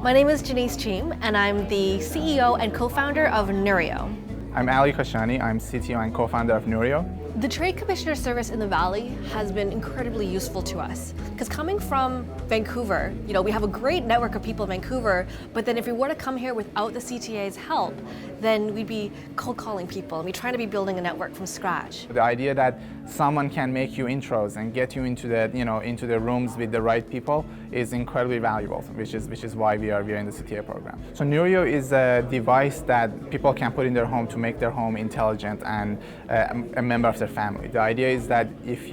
My name is Janice Cheam, and I'm the CEO and co-founder of Nurio. I'm Ali Khashani. I'm CTO and co-founder of Nurio. The Trade Commissioner service in the Valley has been incredibly useful to us because coming from Vancouver, we have a great network of people in Vancouver, but then if we were to come here without the CTA's help, then we'd be cold calling people and we're trying to be building a network from scratch. The idea that someone can make you intros and get you into the rooms with the right people is incredibly valuable, which is why we are in the CTA program. So Nurio is a device that people can put in their home to make their home intelligent and a member of their family. The idea is that if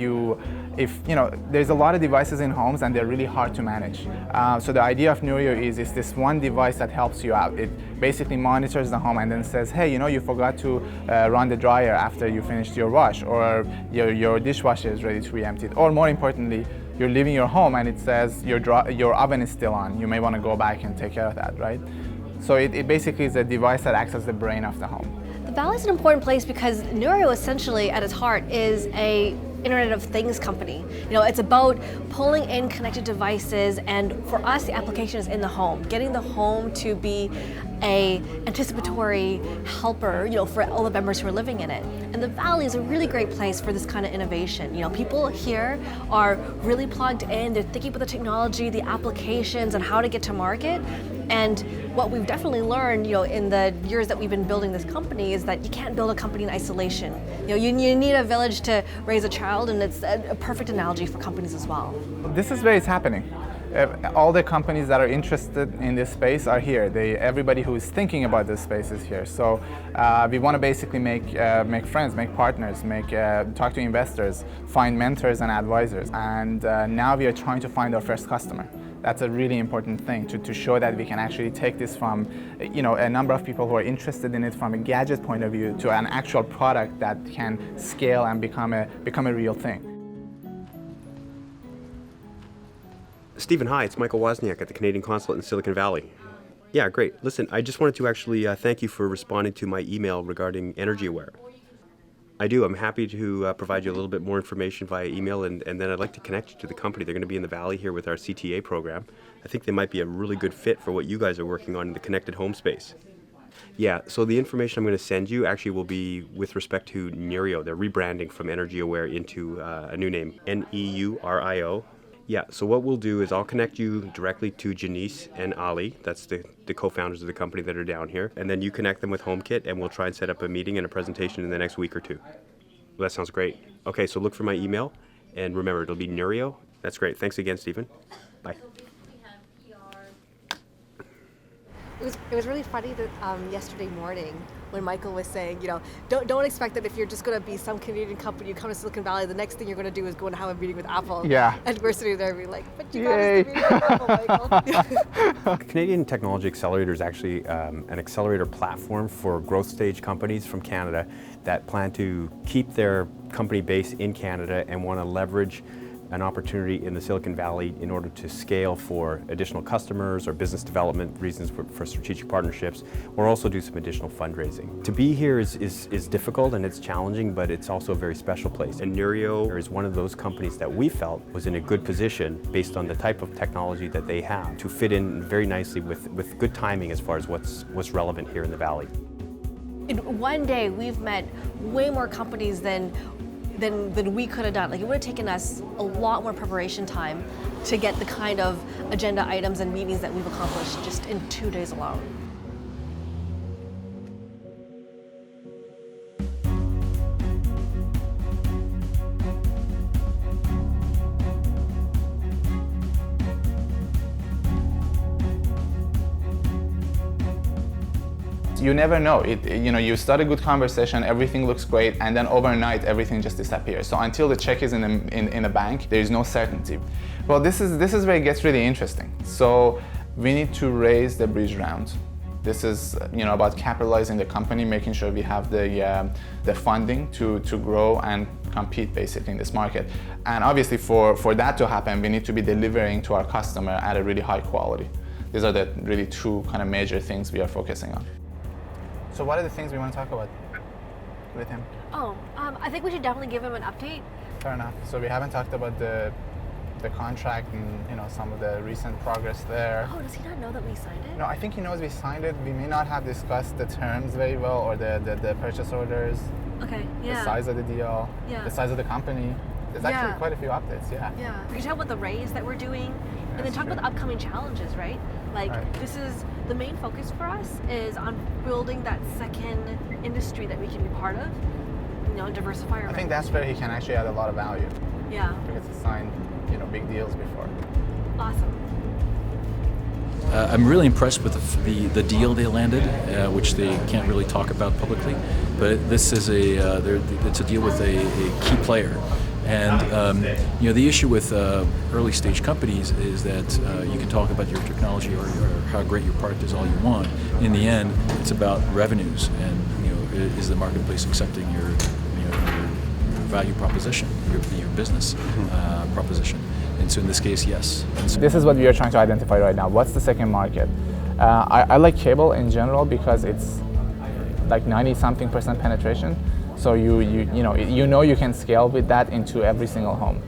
there's a lot of devices in homes and they're really hard to manage. So the idea of Nurio is this one device that helps you out. It basically monitors the home and then says, hey, you forgot to run the dryer after you finished your wash, or your dishwasher is ready to be emptied, or more importantly, you're leaving your home and it says your oven is still on. You may want to go back and take care of that, right? So it basically is a device that acts as the brain of the home. The Valley is an important place because Nurio essentially at its heart is a Internet of Things company. It's about pulling in connected devices, and for us the application is in the home, getting the home to be a anticipatory helper, for all the members who are living in it. And the Valley is a really great place for this kind of innovation. People here are really plugged in, they're thinking about the technology, the applications, and how to get to market. And what we've definitely learned, in the years that we've been building this company is that you can't build a company in isolation. You need a village to raise a child, and it's a perfect analogy for companies as well. This is where it's happening. All the companies that are interested in this space are here. Everybody who is thinking about this space is here. So we want to basically make friends, make partners, talk to investors, find mentors and advisors. And now we are trying to find our first customer. That's a really important thing to show that we can actually take this from a number of people who are interested in it from a gadget point of view to an actual product that can scale and become a real thing. Stephen, hi, it's Michael Wozniak at the Canadian Consulate in Silicon Valley. Yeah, great. Listen, I just wanted to actually thank you for responding to my email regarding Energy Aware. I do. I'm happy to provide you a little bit more information via email, and then I'd like to connect you to the company. They're going to be in the Valley here with our CTA program. I think they might be a really good fit for what you guys are working on in the connected home space. Yeah, so the information I'm going to send you actually will be with respect to Nurio. They're rebranding from Energy Aware into a new name, Neurio. Yeah, so what we'll do is I'll connect you directly to Janice and Ali. That's the co-founders of the company that are down here. And then you connect them with HomeKit, and we'll try and set up a meeting and a presentation in the next week or two. Well, that sounds great. Okay, so look for my email. And remember, it'll be Nurio. That's great. Thanks again, Stephen. Bye. It was really funny that yesterday morning when Michael was saying, don't expect that if you're just going to be some Canadian company, you come to Silicon Valley, the next thing you're going to do is go and have a meeting with Apple. Yeah. And we're sitting there being like, but you got us to meeting with Apple, Michael. Canadian Technology Accelerator is actually an accelerator platform for growth stage companies from Canada that plan to keep their company base in Canada and want to leverage an opportunity in the Silicon Valley in order to scale for additional customers or business development reasons for strategic partnerships, or also do some additional fundraising. To be here is difficult and it's challenging, but it's also a very special place. And Nurio is one of those companies that we felt was in a good position based on the type of technology that they have to fit in very nicely with good timing as far as what's relevant here in the Valley. In one day, we've met way more companies than we could have done. It would have taken us a lot more preparation time to get the kind of agenda items and meetings that we've accomplished just in 2 days alone. You never know. You start a good conversation, everything looks great, and then overnight everything just disappears. So until the check is in the bank, there is no certainty. Well, this is where it gets really interesting. So we need to raise the bridge round. This is about capitalizing the company, making sure we have the funding to grow and compete basically in this market. And obviously for that to happen, we need to be delivering to our customer at a really high quality. These are the really two kind of major things we are focusing on. So what are the things we want to talk about with him? I think we should definitely give him an update. Fair enough. So we haven't talked about the the contract and some of the recent progress there. Oh, does he not know that we signed it? No, I think he knows we signed it. We may not have discussed the terms very well, or the purchase orders, Okay, yeah. the size of the deal, Yeah. the size of the company. There's Yeah. actually quite a few updates, yeah. Yeah. We can talk about the raise that we're doing, and then That's talk true. about the upcoming challenges, right? Like, Right. this is the main focus for us is on building that second industry that we can be part of, diversify our I think revenue. that's where he can actually add a lot of value, Yeah. because he signed, big deals before. Awesome. I'm really impressed with the deal they landed, which they can't really talk about publicly. But this is it's a deal with a key player, and the issue with early stage companies is that you can talk about your technology or how great your product is all you want. In the end, it's about revenues, and is the marketplace accepting your value proposition, your business proposition. And so in this case, yes. And so This is what we are trying to identify right now. What's the second market? I like cable in general because it's like 90-something% penetration. So you can scale with that into every single home,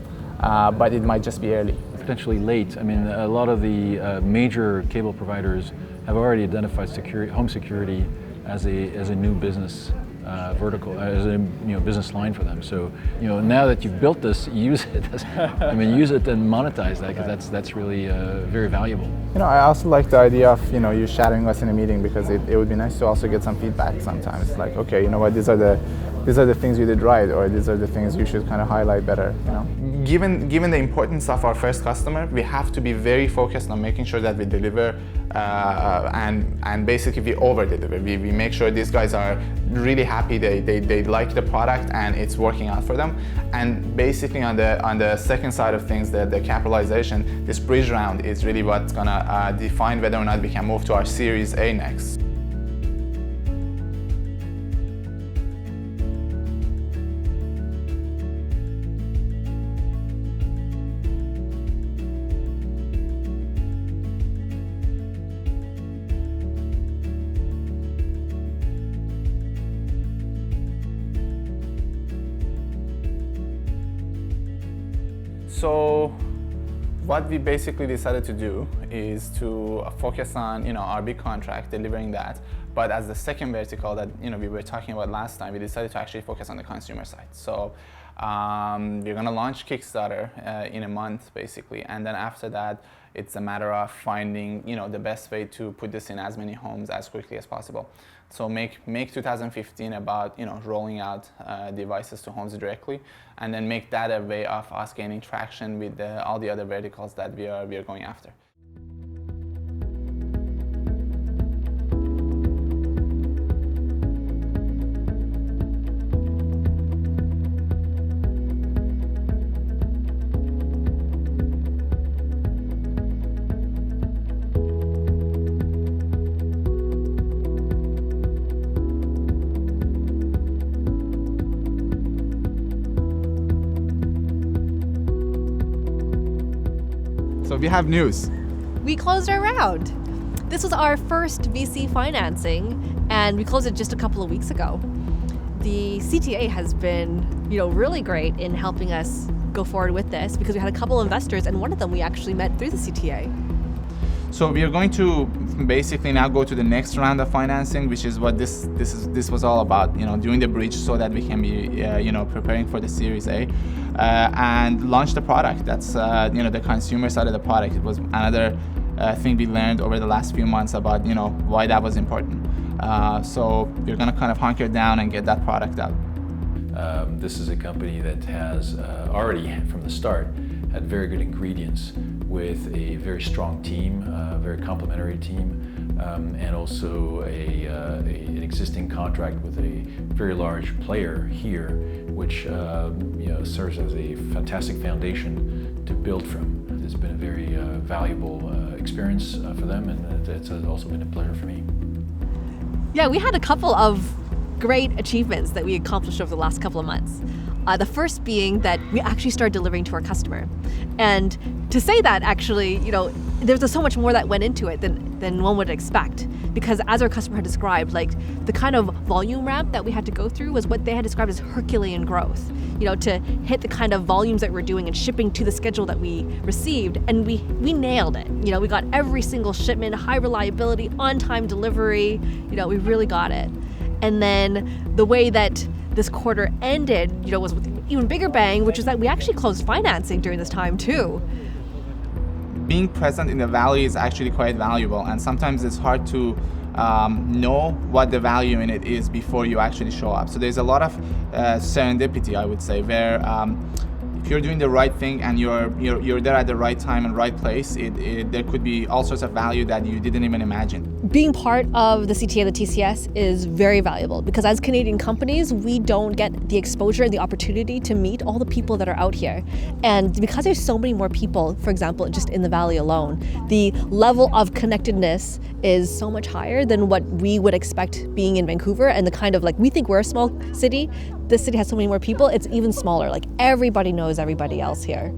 but it might just be early. Potentially late. I mean, a lot of the major cable providers have already identified home security as a new business vertical, as a business line for them. So now that you've built this, use it. Use it and monetize that, because that's really very valuable. I also like the idea of you shadowing us in a meeting, because it would be nice to also get some feedback sometimes. Like, okay, you know what, these are the things you did right, or these are the things you should kind of highlight better. Given the importance of our first customer, we have to be very focused on making sure that we deliver and basically we over deliver. We make sure these guys are really happy, they like the product and it's working out for them. And basically on the second side of things, the capitalization, this bridge round is really what's gonna define whether or not we can move to our Series A next. So what we basically decided to do is to focus on our big contract, delivering that. But as the second vertical that we were talking about last time, we decided to actually focus on the consumer side. So we're going to launch Kickstarter in a month, basically, and then after that, it's a matter of finding the best way to put this in as many homes as quickly as possible. So make 2015 about rolling out devices to homes directly, and then make that a way of us gaining traction with all the other verticals that we are going after. So we have news. We closed our round. This was our first VC financing, and we closed it just a couple of weeks ago. The CTA has been, really great in helping us go forward with this, because we had a couple of investors, and one of them we actually met through the CTA. So we are going to basically now go to the next round of financing, which is what this was all about. Doing the bridge so that we can be, preparing for the Series A, and launch the product. That's the consumer side of the product. It was another thing we learned over the last few months about why that was important. So we're going to kind of hunker down and get that product out. This is a company that has already, from the start, had very good ingredients, with a very strong team, a very complementary team, and also an existing contract with a very large player here, which serves as a fantastic foundation to build from. It's been a very valuable experience for them, and it's also been a pleasure for me. Yeah, we had a couple of great achievements that we accomplished over the last couple of months. The first being that we actually started delivering to our customer. And to say that actually, there's so much more that went into it than one would expect, because as our customer had described, like the kind of volume ramp that we had to go through was what they had described as Herculean growth, to hit the kind of volumes that we're doing and shipping to the schedule that we received, and we nailed it. We got every single shipment, high reliability, on-time delivery, we really got it. And then the way that this quarter ended, was with an even bigger bang, which is that we actually closed financing during this time too. Being present in the valley is actually quite valuable, and sometimes it's hard to know what the value in it is before you actually show up. So there's a lot of serendipity, I would say, where if you're doing the right thing and you're there at the right time and right place, there could be all sorts of value that you didn't even imagine. Being part of the CTA and the TCS is very valuable, because as Canadian companies, we don't get the exposure and the opportunity to meet all the people that are out here. And because there's so many more people, for example, just in the Valley alone, the level of connectedness is so much higher than what we would expect being in Vancouver, and the kind of, like, we think we're a small city. This city has so many more people, it's even smaller. Like, everybody knows everybody else here.